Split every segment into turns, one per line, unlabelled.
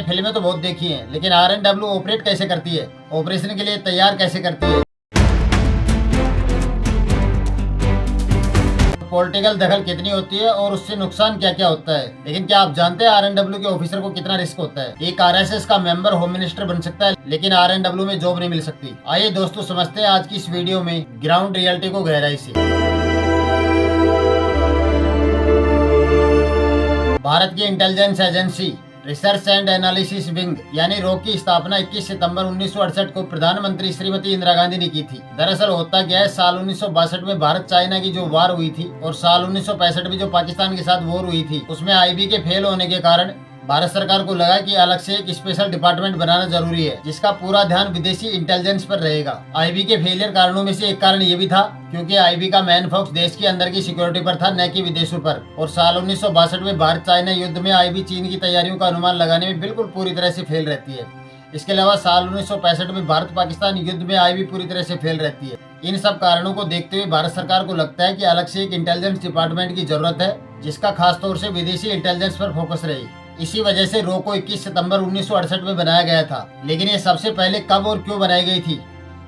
आपने फिल्में तो बहुत देखी हैं, लेकिन RNW ऑपरेट कैसे करती है, ऑपरेशन के लिए तैयार कैसे करती है, पॉलिटिकल दखल कितनी होती है और उससे नुकसान क्या क्या होता है। लेकिन क्या आप जानते हैं RNW के ऑफिसर को कितना रिस्क होता है। एक RSS का मेंबर होम मिनिस्टर बन सकता है, लेकिन RNW में जॉब नहीं मिल सकती। आइए दोस्तों समझते हैं आज की इस वीडियो में ग्राउंड रियलिटी को गहराई से। भारत की intelligence agency research and analysis wing यानी रॉक की स्थापना 21 सितंबर 1968 को प्रधानमंत्री श्रीमती इंदिरा गांधी ने की थी। दरअसल होता क्या है, साल 1962 में भारत चाइना की जो वार हुई थी और साल 1965 में जो पाकिस्तान के साथ वॉर हुई थी, उसमें IB के फेल होने के कारण भारत सरकार को लगा कि अलग से एक स्पेशल डिपार्टमेंट बनाना जरूरी है, जिसका पूरा ध्यान विदेशी इंटेलिजेंस पर रहेगा। IB के फेलियर कारणों में से एक कारण ये भी था क्योंकि IB का मेन फोकस देश के अंदर की सिक्योरिटी पर था, न कि विदेशों पर। और साल 1962 में भारत चाइना युद्ध में IB चीन की तैयारियों का अनुमान लगाने में बिल्कुल पूरी तरह से फेल रहती है। इसके अलावा साल 1965 में भारत पाकिस्तान युद्ध में IB पूरी तरह से फेल रहती है। इन सब कारणों को देखते हुए भारत सरकार को लगता है कि अलग से एक इंटेलिजेंस डिपार्टमेंट की जरूरत है, जिसका खास तौर से विदेशी इंटेलिजेंस पर फोकस रहे। इसी वजह से रॉ को 21 सितंबर 1968 में बनाया गया था। लेकिन ये सबसे पहले कब और क्यों बनाई गई थी,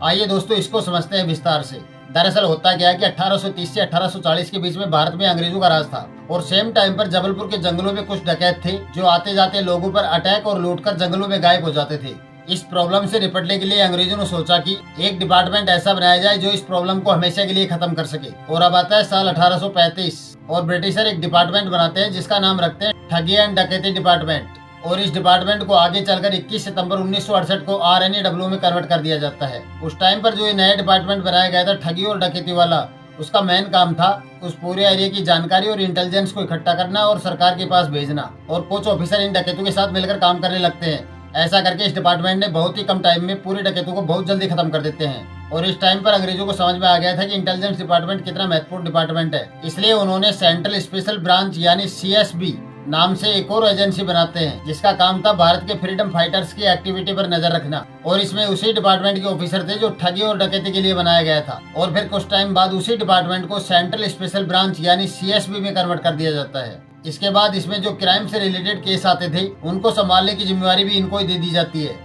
आइए दोस्तों इसको समझते हैं विस्तार से। दरअसल होता क्या है कि 1830 से 1840 के बीच में भारत में अंग्रेजों का राज था और सेम टाइम पर जबलपुर के जंगलों में कुछ डकैत थे जो आते जाते लोगों पर अटैक और लूटकर जंगलों में गायब हो जाते थे। इस प्रॉब्लम से निपटने के लिए अंग्रेजों ने सोचा कि एक डिपार्टमेंट ऐसा बनाया जाए जो इस प्रॉब्लम को हमेशा के लिए खत्म कर सके। और अब आता है साल 1835 और ब्रिटिशर एक डिपार्टमेंट बनाते हैं जिसका नाम रखते हैं ठगी एंड डकैती डिपार्टमेंट। और इस डिपार्टमेंट को आगे चलकर 21 सितंबर 1968 को RNAW में कन्वर्ट कर दिया जाता है। उस टाइम पर जो ये नया डिपार्टमेंट बनाया गया था ठगी और डकैती वाला, उसका मेन काम था उस पूरे एरिया की जानकारी और इंटेलिजेंस को इकट्ठा करना और सरकार के पास भेजना। और कुछ ऑफिसर इन डकैतों के साथ मिलकर काम करने लगते हैं। ऐसा करके इस डिपार्टमेंट ने बहुत ही कम टाइम में पूरे डकैतों को बहुत जल्दी खत्म कर देते हैं। और इस टाइम पर अंग्रेजों को समझ में आ गया था कि इंटेलिजेंस डिपार्टमेंट कितना महत्वपूर्ण डिपार्टमेंट है, इसलिए उन्होंने सेंट्रल स्पेशल ब्रांच यानी CSB नाम से एक और एजेंसी बनाते हैं, जिसका काम था भारत के फ्रीडम फाइटर्स की एक्टिविटी पर नजर रखना। और इसमें उसी डिपार्टमेंट के ऑफिसर थे जो ठगी और डकैती के लिए बनाया गया था। और फिर कुछ टाइम बाद उसी डिपार्टमेंट को सेंट्रल स्पेशल ब्रांच यानी CSB में कन्वर्ट कर दिया जाता है। इसके बाद इसमें जो क्राइम से रिलेटेड केस आते थे उनको संभालने की जिम्मेवारी भी इनको ही दे दी जाती है।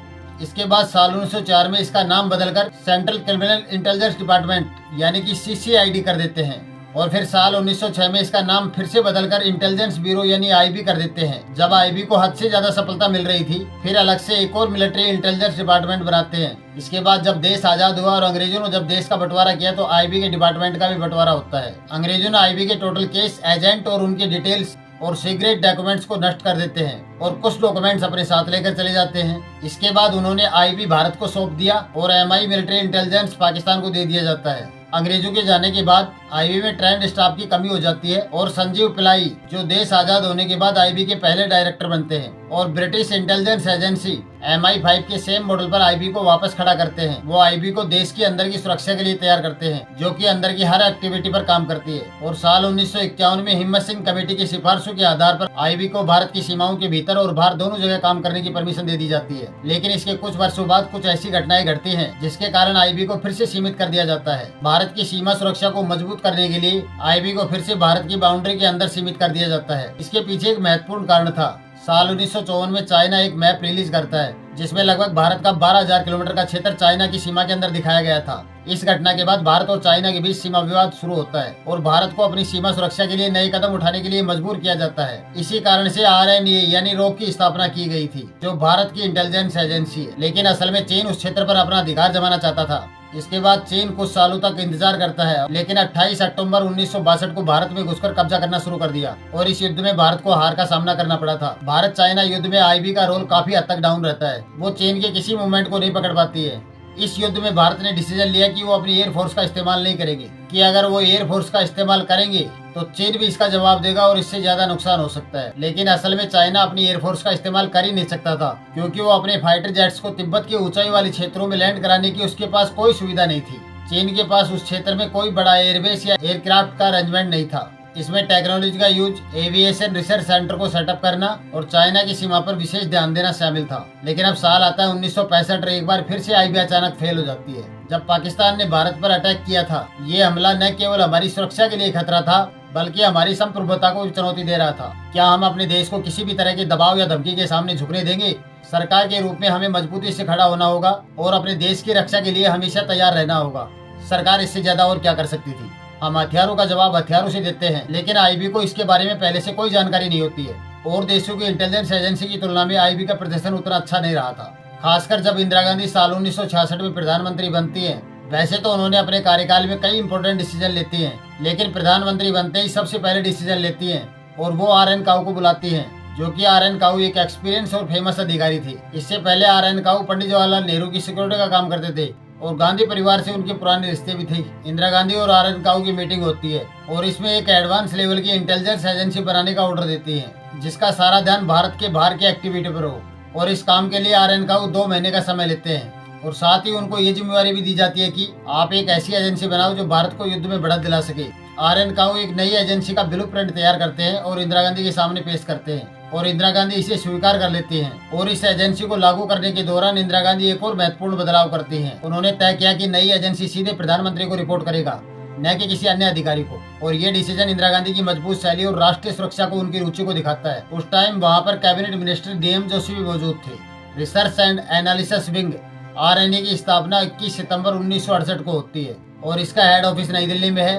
इसके बाद साल 1904 में इसका नाम बदलकर सेंट्रल क्रिमिनल इंटेलिजेंस डिपार्टमेंट यानी कि CCID कर देते हैं। और फिर साल 1906 में इसका नाम फिर से बदलकर इंटेलिजेंस ब्यूरो यानी IB कर देते हैं। जब IB को हद से ज्यादा सफलता मिल रही थी, फिर अलग से एक और मिलिट्री इंटेलिजेंस डिपार्टमेंट बनाते हैं। इसके बाद जब देश आजाद हुआ और अंग्रेजों ने जब देश का बंटवारा किया तो IB के डिपार्टमेंट का भी बंटवारा होता है। अंग्रेजों ने IB के टोटल केस, एजेंट और उनके डिटेल्स और सीक्रेट डॉक्यूमेंट्स को नष्ट कर देते हैं और कुछ डॉक्यूमेंट्स अपने साथ लेकर चले जाते हैं। इसके बाद उन्होंने IB भारत को सौंप दिया और MI मिलिट्री इंटेलिजेंस पाकिस्तान को दे दिया जाता है। अंग्रेजों के जाने के बाद IB में ट्रेंड स्टाफ की कमी हो जाती है और संजीव पिलाई जो देश आजाद होने के बाद IB के पहले डायरेक्टर बनते हैं और ब्रिटिश इंटेलिजेंस एजेंसी MI5 के सेम मॉडल पर IB को वापस खड़ा करते हैं। वो IB को देश के अंदर की सुरक्षा के लिए तैयार करते हैं, जो कि अंदर की हर एक्टिविटी पर काम करती है। और साल 1951 में हिम्मत सिंह कमेटी की सिफारिशों के आधार पर IB को भारत की सीमाओं के भीतर और बाहर दोनों जगह काम करने की परमिशन दे दी जाती है। लेकिन इसके कुछ वर्षों बाद कुछ ऐसी घटनाएं घटती हैं जिसके कारण IB को फिर से सीमित कर दिया जाता है। भारत की सीमा सुरक्षा को मजबूत करने के लिए IB को फिर से भारत की बाउंड्री के अंदर सीमित कर दिया जाता है। इसके पीछे एक महत्वपूर्ण कारण था। साल 1954 में चाइना एक मैप रिलीज करता है जिसमें लगभग भारत का 12,000 किलोमीटर का क्षेत्र चाइना की सीमा के अंदर दिखाया गया था। इस घटना के बाद भारत और चाइना के बीच सीमा विवाद शुरू होता है और भारत को अपनी सीमा सुरक्षा के लिए नए कदम उठाने के लिए मजबूर किया जाता है। इसी कारण से RNA यानी रॉ की स्थापना की गई थी, जो भारत की इंटेलिजेंस एजेंसी है। लेकिन असल में चीन उस क्षेत्र पर अपना अधिकार जमाना चाहता था। इसके बाद चीन कुछ सालों तक इंतजार करता है, लेकिन 28 अक्टूबर 1962 को भारत में घुसकर कब्जा करना शुरू कर दिया और इस युद्ध में भारत को हार का सामना करना पड़ा था। भारत चाइना युद्ध में IB का रोल काफी हद तक डाउन रहता है, वो चीन के किसी मूवमेंट को नहीं पकड़ पाती है। इस युद्ध में भारत ने डिसीजन लिया कि वो अपनी एयरफोर्स का इस्तेमाल नहीं करेंगे, कि अगर वो एयरफोर्स का इस्तेमाल करेंगे तो चीन भी इसका जवाब देगा और इससे ज्यादा नुकसान हो सकता है। लेकिन असल में चाइना अपनी एयरफोर्स का इस्तेमाल कर ही नहीं सकता था, क्योंकि वो अपने फाइटर जेट्स को तिब्बत के ऊंचाई वाले क्षेत्रों में लैंड कराने की उसके पास कोई सुविधा नहीं थी। चीन के पास उस क्षेत्र में कोई बड़ा एयरबेस या एयरक्राफ्ट का अरेंजमेंट नहीं था। इसमें टेक्नोलॉजी का यूज, एविएशन रिसर्च सेंटर को सेटअप करना और चाइना की सीमा पर विशेष ध्यान देना शामिल था। लेकिन अब साल आता है 1965 और एक बार फिर से IB अचानक फेल हो जाती है। जब पाकिस्तान ने भारत पर अटैक किया था, ये हमला न केवल हमारी सुरक्षा के लिए खतरा था बल्कि हमारी संप्रभुता को चुनौती दे रहा था। क्या हम अपने देश को किसी भी तरह के दबाव या धमकी के सामने झुकने देंगे सरकार के रूप में हमें मजबूती से खड़ा होना होगा और अपने देश की रक्षा के लिए हमेशा तैयार रहना होगा। सरकार इससे ज्यादा और क्या कर सकती थी। हम हथियारों का जवाब हथियारों से देते हैं, लेकिन आईबी को इसके बारे में पहले से कोई जानकारी नहीं होती है और देशों की इंटेलिजेंस एजेंसी की तुलना में आईबी का प्रदर्शन उतना अच्छा नहीं रहा था, खासकर जब इंदिरा गांधी साल 1966 में प्रधानमंत्री बनती है। वैसे तो उन्होंने अपने कार्यकाल में कई इंपॉर्टेंट डिसीजन लेती हैं, लेकिन प्रधानमंत्री बनते ही सबसे पहले डिसीजन लेती हैं और वो RN काऊ को बुलाती हैं, जो कि RN काऊ एक एक्सपीरियंस और फेमस अधिकारी थे। इससे पहले RN काऊ पंडित जवाहरलाल नेहरू की सिक्योरिटी का काम करते थे और गांधी परिवार से उनके पुराने रिश्ते भी थे। इंदिरा गांधी और RN काऊ की मीटिंग होती है और इसमें एक एडवांस लेवल की इंटेलिजेंस एजेंसी बनाने का ऑर्डर देती है, जिसका सारा ध्यान भारत के बाहर की एक्टिविटी पर हो। और इस काम के लिए RN काऊ 2 महीने का समय लेते हैं और साथ ही उनको ये जिम्मेवारी भी दी जाती है कि आप एक ऐसी एजेंसी बनाओ जो भारत को युद्ध में बढ़त दिला सके। RN काऊ एक नई एजेंसी का ब्लूप्रिंट तैयार करते हैं और इंदिरा गांधी के सामने पेश करते हैं और इंदिरा गांधी इसे स्वीकार कर लेती हैं। और इस एजेंसी को लागू करने के दौरान इंदिरा गांधी एक और महत्वपूर्ण बदलाव करती हैं। उन्होंने तय किया कि नई एजेंसी सीधे प्रधानमंत्री को रिपोर्ट करेगा, न कि किसी अन्य अधिकारी को। और ये डिसीजन इंदिरा गांधी की मजबूत शैली और राष्ट्रीय सुरक्षा को उनकी रुचि को दिखाता है। उस टाइम वहाँ पर कैबिनेट मिनिस्टर DM जोशी भी मौजूद थे। Research and analysis wing RNA की स्थापना 21 सितंबर 1968 को होती है और इसका हेड ऑफिस नई दिल्ली में है।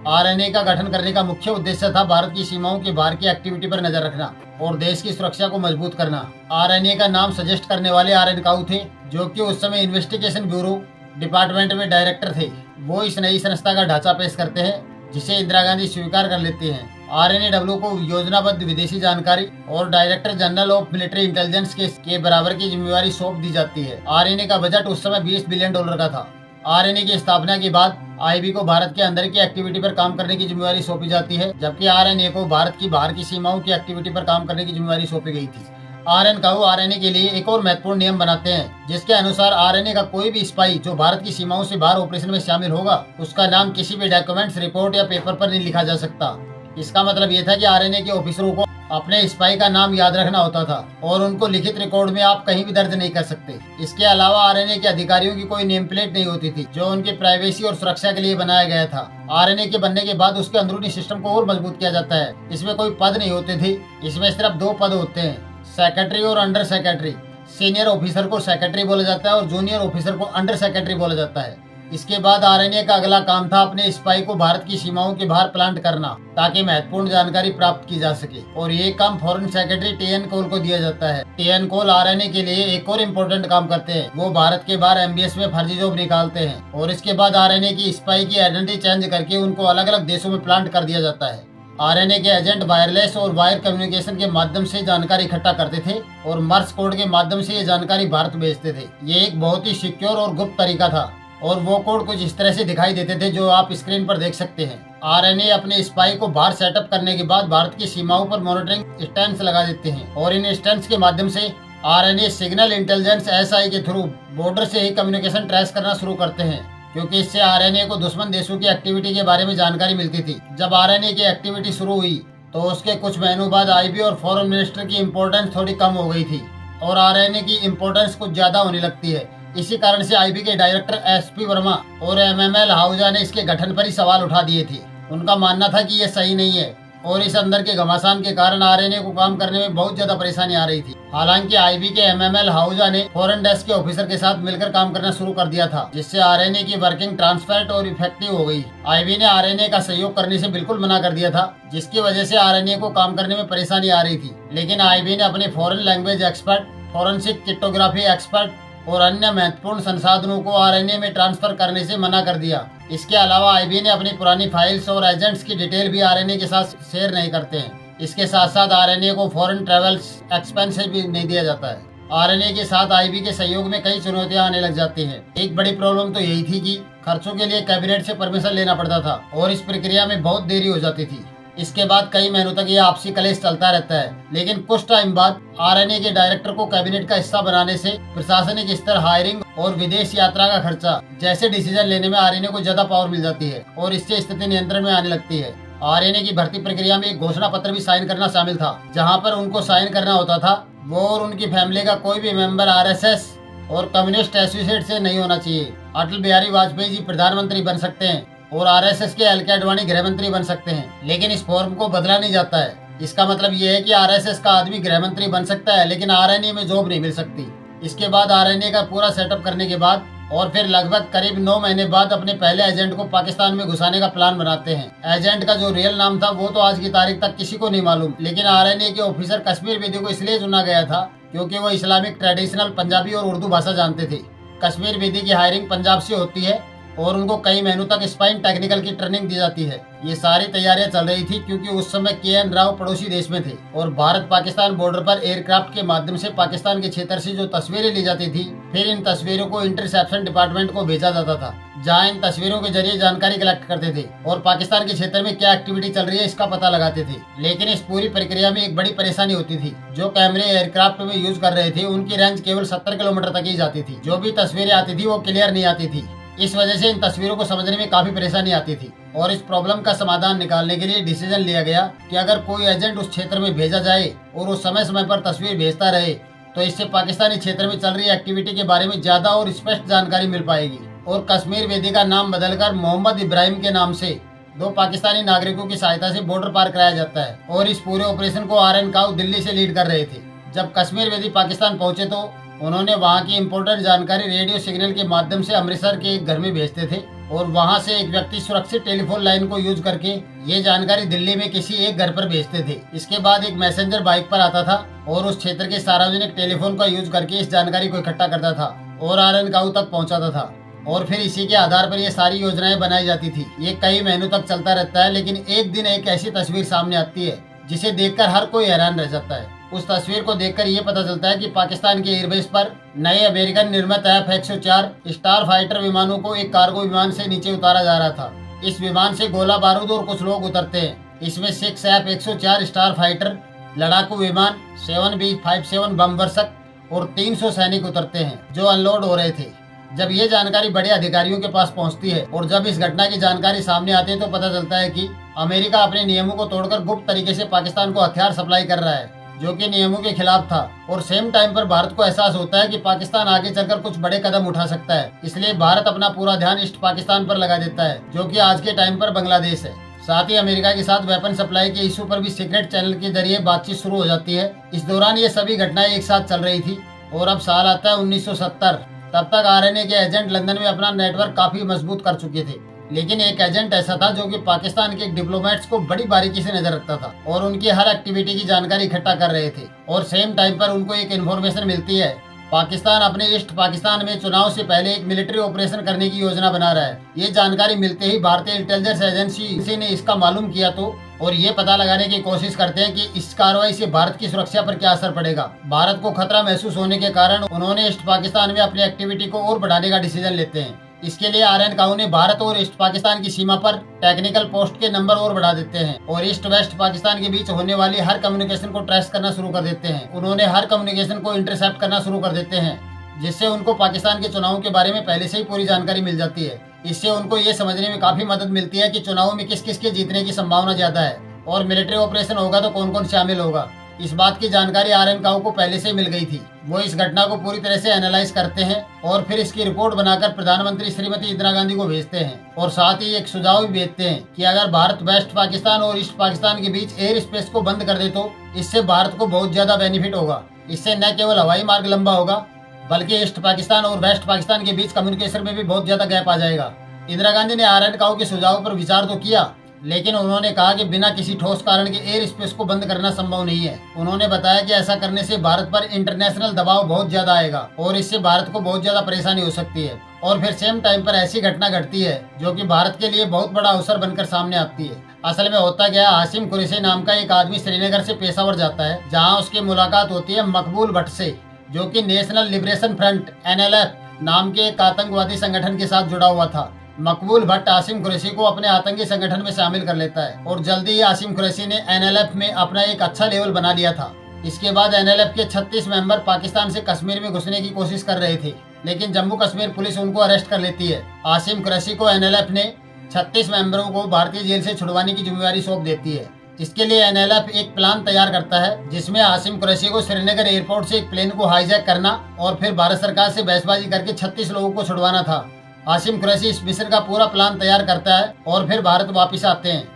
RNA का गठन करने का मुख्य उद्देश्य था भारत की सीमाओं के बाहर की एक्टिविटी पर नजर रखना और देश की सुरक्षा को मजबूत करना। RNA का नाम सजेस्ट करने वाले RN काऊ थे, जो कि उस समय इन्वेस्टिगेशन ब्यूरो डिपार्टमेंट में डायरेक्टर थे। वो इस नई संस्था का ढांचा पेश करते हैं, जिसे इंदिरा गांधी स्वीकार कर लेती हैं। RNAW को योजनाबद्ध विदेशी जानकारी और director general of military intelligence के बराबर की जिम्मेवारी सौंप दी जाती है। RNA का बजट उस समय $20 बिलियन का था। RNA की स्थापना के बाद IB को भारत के अंदर की एक्टिविटी पर काम करने की जिम्मेवारी सौंपी जाती है, जबकि RNA को भारत की बाहर की सीमाओं की एक्टिविटी पर काम करने की जिम्मेवारी सौंपी गई थी। RN काऊ RNA के लिए एक और महत्वपूर्ण नियम बनाते हैं, जिसके अनुसार RNA का कोई भी स्पाई जो भारत की सीमाओं से बाहर ऑपरेशन में शामिल होगा, उसका नाम किसी भी डॉक्यूमेंट्स, रिपोर्ट या पेपर पर नहीं लिखा जा सकता। इसका मतलब ये था कि RNA के ऑफिसरों को अपने स्पाई का नाम याद रखना होता था और उनको लिखित रिकॉर्ड में आप कहीं भी दर्ज नहीं कर सकते। इसके अलावा RNA के अधिकारियों की कोई नेम प्लेट नहीं होती थी, जो उनकी प्राइवेसी और सुरक्षा के लिए बनाया गया था। RNA के बनने के बाद उसके अंदरूनी सिस्टम को और मजबूत किया जाता है। इसमें कोई पद नहीं होते थे, इसमें सिर्फ 2 पद होते हैं, सेक्रेटरी और अंडर सेक्रेटरी। सीनियर ऑफिसर को सेक्रेटरी बोला जाता है और जूनियर ऑफिसर को अंडर सेक्रेटरी बोला जाता है। इसके बाद RNA का अगला काम था अपने स्पाई को भारत की सीमाओं के बाहर प्लांट करना, ताकि महत्वपूर्ण जानकारी प्राप्त की जा सके। और ये काम फॉरेन सेक्रेटरी TN कोल को दिया जाता है। TN कोल RNA के लिए एक और इम्पोर्टेंट काम करते हैं, वो भारत के बाहर MBS में फर्जी जॉब निकालते हैं और इसके बाद RNA की स्पाई की आइडेंटिटी चेंज करके उनको अलग अलग देशों में प्लांट कर दिया जाता है। RNA के एजेंट वायरलेस और वायर कम्युनिकेशन के माध्यम से जानकारी इकट्ठा करते थे और मर्स कोड के माध्यम से ये जानकारी भारत भेजते थे। ये एक बहुत ही सिक्योर और गुप्त तरीका था और वो कोड कुछ इस तरह से दिखाई देते थे, जो आप स्क्रीन पर देख सकते हैं। RNA अपने स्पाई को बाहर सेटअप करने के बाद भारत की सीमाओं पर मॉनिटरिंग स्टैंड्स लगा देते हैं और इन स्टैंड्स के माध्यम से RNA सिग्नल इंटेलिजेंस SI के थ्रू बॉर्डर से ही कम्युनिकेशन ट्रेस करना शुरू करते हैं, क्योंकि इससे RNA को दुश्मन देशों की एक्टिविटी के बारे में जानकारी मिलती थी। जब RNA की एक्टिविटी शुरू हुई तो उसके कुछ महीनों बाद IB और फॉरेन मिनिस्टर की इम्पोर्टेंस थोड़ी कम हो गई थी और RNA की इम्पोर्टेंस कुछ ज्यादा होने लगती है। इसी कारण से IB के डायरेक्टर SP वर्मा और MML आहूजा ने इसके गठन पर ही सवाल उठा दिए थे। उनका मानना था कि ये सही नहीं है और इस अंदर के घमासान के कारण RNA को काम करने में बहुत ज्यादा परेशानी आ रही थी। हालांकि IB के MML आहूजा ने फॉरेन डेस्क के ऑफिसर के साथ मिलकर काम करना शुरू कर दिया था, जिससे RNA की वर्किंग ट्रांसपेरेंट और इफेक्टिव हो गई। IB ने RNA का सहयोग करने से बिल्कुल मना कर दिया था, जिसकी वजह से RNA को काम करने में परेशानी आ रही थी। लेकिन IB ने अपने foreign language expert, forensic cryptography expert और अन्य महत्वपूर्ण संसाधनों को RNA में ट्रांसफर करने से मना कर दिया। इसके अलावा IB ने अपनी पुरानी फाइल्स और एजेंट्स की डिटेल भी RNA के साथ शेयर नहीं करते हैं। इसके साथ साथ RNA को फॉरेन ट्रेवल्स एक्सपेंसेस भी नहीं दिया जाता है। RNA के साथ IB के सहयोग में कई चुनौतियां आने लग जाती हैं। एक बड़ी प्रॉब्लम तो यही थी कि खर्चों के लिए कैबिनेट से परमिशन लेना पड़ता था और इस प्रक्रिया में बहुत देरी हो जाती थी। इसके बाद कई महीनों तक ये आपसी कलेश चलता रहता है। लेकिन कुछ टाइम बाद RNA के डायरेक्टर को कैबिनेट का हिस्सा बनाने से प्रशासनिक स्तर, हायरिंग और विदेश यात्रा का खर्चा जैसे डिसीजन लेने में RNA को ज्यादा पावर मिल जाती है और इससे स्थिति नियंत्रण में आने लगती है। RNA की भर्ती प्रक्रिया में एक घोषणा पत्र भी साइन करना शामिल था, जहाँ पर उनको साइन करना होता था वो और उनकी फैमिली का कोई भी मेंबर RSS और कम्युनिस्ट एसोसिएट से नहीं होना चाहिए। अटल बिहारी वाजपेयी जी प्रधानमंत्री बन सकते हैं और RSS के LK आडवाणी गृह मंत्री बन सकते हैं, लेकिन इस फॉर्म को बदला नहीं जाता है। इसका मतलब ये है कि आरएसएस का आदमी गृह मंत्री बन सकता है, लेकिन आरएनए में जॉब नहीं मिल सकती। इसके बाद आरएनए का पूरा सेटअप करने के बाद और फिर लगभग करीब 9 महीने बाद अपने पहले एजेंट को पाकिस्तान में घुसाने का प्लान बनाते हैं। एजेंट का जो रियल नाम था वो तो आज की तारीख तक किसी को नहीं मालूम, लेकिन आरएनए के ऑफिसर कश्मीर बेदी को इसलिए चुना गया था क्योंकि वो इस्लामिक ट्रेडिशनल पंजाबी और उर्दू भाषा जानते थे। कश्मीर बेदी की हायरिंग पंजाब से होती है और उनको कई महीनों तक स्पाइन टेक्निकल की ट्रेनिंग दी जाती है। ये सारी तैयारियां चल रही थी क्योंकि उस समय KN राव पड़ोसी देश में थे और भारत पाकिस्तान बॉर्डर पर एयरक्राफ्ट के माध्यम से पाकिस्तान के क्षेत्र से जो तस्वीरें ली जाती थी, फिर इन तस्वीरों को इंटरसेप्शन डिपार्टमेंट को भेजा जाता था, जहां इन तस्वीरों के जरिए जानकारी कलेक्ट करते थे और पाकिस्तान के क्षेत्र में क्या एक्टिविटी चल रही है इसका पता लगाते थे। लेकिन इस पूरी प्रक्रिया में एक बड़ी परेशानी होती थी। जो कैमरे एयरक्राफ्ट में यूज कर रहे थे उनकी रेंज केवल 70 किलोमीटर तक ही जाती थी। जो भी तस्वीरें आती थी वो क्लियर नहीं आती थी। इस वजह से इन तस्वीरों को समझने में काफी परेशानी आती थी और इस प्रॉब्लम का समाधान निकालने के लिए डिसीजन लिया गया कि अगर कोई एजेंट उस क्षेत्र में भेजा जाए और वो समय समय पर तस्वीर भेजता रहे तो इससे पाकिस्तानी क्षेत्र में चल रही एक्टिविटी के बारे में ज्यादा और स्पष्ट जानकारी मिल पाएगी। और कश्मीर बेदी का नाम बदलकर मोहम्मद इब्राहिम के नाम से 2 पाकिस्तानी नागरिकों की सहायता से बॉर्डर पार कराया जाता है और इस पूरे ऑपरेशन को RN काऊ दिल्ली से लीड कर रहे थे। जब कश्मीर बेदी पाकिस्तान पहुंचे तो उन्होंने वहां की इम्पोर्टेंट जानकारी रेडियो सिग्नल के माध्यम से अमृतसर के एक घर में भेजते थे और वहां से एक व्यक्ति सुरक्षित टेलीफोन लाइन को यूज करके ये जानकारी दिल्ली में किसी एक घर पर भेजते थे। इसके बाद एक मैसेंजर बाइक पर आता था और उस क्षेत्र के सार्वजनिक टेलीफोन का यूज करके इस जानकारी को इकट्ठा करता था और RN काऊ तक पहुँचाता था और फिर इसी के आधार पर ये सारी योजनाएं बनाई जाती थी। ये कई महीनों तक चलता रहता है, लेकिन एक दिन एक ऐसी तस्वीर सामने आती है जिसे देखकर हर कोई हैरान रह जाता है। उस तस्वीर को देखकर ये पता चलता है कि पाकिस्तान के एयरबेस पर नए अमेरिकन निर्मित F-104 स्टार फाइटर विमानों को एक कार्गो विमान से नीचे उतारा जा रहा था। इस विमान से गोला बारूद और कुछ लोग उतरते हैं। इसमें 6 F-104 स्टार फाइटर, लड़ाकू विमान, 7B-57 बम वर्षक और 300 सैनिक उतरते हैं जो अनलोड हो रहे थे। जब ये जानकारी बड़े अधिकारियों के पास पहुंचती है और जब इस घटना की जानकारी सामने आती है तो पता चलता है कि अमेरिका अपने नियमों को तोड़कर गुप्त तरीके से पाकिस्तान को हथियार सप्लाई कर रहा है, जो कि नियमों के खिलाफ था। और सेम टाइम पर भारत को एहसास होता है कि पाकिस्तान आगे चलकर कुछ बड़े कदम उठा सकता है, इसलिए भारत अपना पूरा ध्यान ईस्ट पाकिस्तान पर लगा देता है, जो कि आज के टाइम पर बांग्लादेश है। साथ ही अमेरिका के साथ वेपन सप्लाई के इशू पर भी सीक्रेट चैनल के जरिए बातचीत शुरू हो जाती है। इस दौरान ये सभी घटनाएं एक साथ चल रही थी और अब साल आता है 1970। तब तक RNA के एजेंट लंदन में अपना नेटवर्क काफी मजबूत कर चुके थे, लेकिन एक एजेंट ऐसा था जो कि पाकिस्तान के डिप्लोमेट्स को बड़ी बारीकी से नजर रखता था और उनकी हर एक्टिविटी की जानकारी इकट्ठा कर रहे थे। और सेम टाइम पर उनको एक इन्फॉर्मेशन मिलती है, पाकिस्तान अपने ईस्ट पाकिस्तान में चुनाव से पहले एक मिलिट्री ऑपरेशन करने की योजना बना रहा है। ये जानकारी मिलते ही भारतीय इंटेलिजेंस एजेंसी ने इसका मालूम किया तो और ये पता लगाने की कोशिश करते हैं कि इस कार्रवाई से भारत की सुरक्षा पर क्या असर पड़ेगा। भारत को खतरा महसूस होने के कारण उन्होंने ईस्ट पाकिस्तान में अपनी एक्टिविटी को और बढ़ाने का डिसीजन लेते हैं। इसके लिए RN काऊ ने भारत और ईस्ट पाकिस्तान की सीमा पर टेक्निकल पोस्ट के नंबर और बढ़ा देते हैं और ईस्ट वेस्ट पाकिस्तान के बीच होने वाली हर कम्युनिकेशन को ट्रेस करना शुरू कर देते हैं। उन्होंने हर कम्युनिकेशन को इंटरसेप्ट करना शुरू कर देते हैं, जिससे उनको पाकिस्तान के चुनाव के बारे में पहले से ही पूरी जानकारी मिल जाती है। इससे उनको ये समझने में काफी मदद मिलती है कि चुनाव में किस किस के जीतने की संभावना ज्यादा है और मिलिट्री ऑपरेशन होगा तो कौन कौन शामिल होगा। इस बात की जानकारी RN काऊ को पहले से मिल गई थी। वो इस घटना को पूरी तरह से एनालाइज करते हैं और फिर इसकी रिपोर्ट बनाकर प्रधानमंत्री श्रीमती इंदिरा गांधी को भेजते हैं और साथ ही एक सुझाव भी भेजते हैं कि अगर भारत वेस्ट पाकिस्तान और ईस्ट पाकिस्तान के बीच एयर स्पेस को बंद कर दे तो इससे भारत को बहुत ज्यादा बेनिफिट होगा। इससे न केवल हवाई मार्ग लंबा होगा बल्कि ईस्ट पाकिस्तान और वेस्ट पाकिस्तान के बीच कम्युनिकेशन में भी बहुत ज्यादा गैप आ जाएगा। इंदिरा गांधी ने RN काऊ के सुझाव पर विचार तो किया, लेकिन उन्होंने कहा कि बिना किसी ठोस कारण के एयर स्पेस को बंद करना संभव नहीं है। उन्होंने बताया कि ऐसा करने से भारत पर इंटरनेशनल दबाव बहुत ज्यादा आएगा और इससे भारत को बहुत ज्यादा परेशानी हो सकती है। और फिर सेम टाइम पर ऐसी घटना घटती है जो कि भारत के लिए बहुत बड़ा अवसर बनकर सामने आती है। असल में होता क्या, हाशिम कुरैशी नाम का एक आदमी श्रीनगर से पेशावर जाता है, जहाँ उसकी मुलाकात होती है मकबूल भट्ट से, जो कि नेशनल लिबरेशन फ्रंट NLF नाम के एक आतंकवादी संगठन के साथ जुड़ा हुआ था। मकबूल भट्ट हाशिम कुरैशी को अपने आतंकी संगठन में शामिल कर लेता है और जल्दी ही हाशिम कुरैशी ने NLF में अपना एक अच्छा लेवल बना लिया था। इसके बाद NLF के 36 मेंबर पाकिस्तान से कश्मीर में घुसने की कोशिश कर रहे थे, लेकिन जम्मू कश्मीर पुलिस उनको अरेस्ट कर लेती है। हाशिम कुरैशी को NLF ने 36 मेंबरों को भारतीय जेल से छुड़वाने की जिम्मेदारी सौंप देती है। इसके लिए NLF एक प्लान तैयार करता है, जिसमें हाशिम कुरैशी को श्रीनगर एयरपोर्ट से एक प्लेन को हाईजैक करना और फिर भारत सरकार से बहसबाजी करके 36 लोगों को छुड़वाना था। हाशिम कुरैशी इस मिशन का पूरा प्लान तैयार करता है और फिर भारत वापस आते हैं।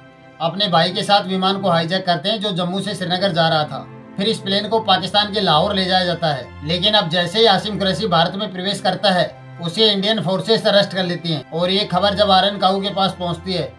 अपने भाई के साथ विमान को हाईजैक करते हैं जो जम्मू से श्रीनगर जा रहा था। फिर इस प्लेन को पाकिस्तान के लाहौर ले जाया जाता है, लेकिन अब जैसे ही आसिम कुरैशी भारत में प्रवेश करता है उसे इंडियन फोर्सेस अरेस्ट कर लेती हैं और ये खबर जब आर्यन काऊ के पास पहुंचती है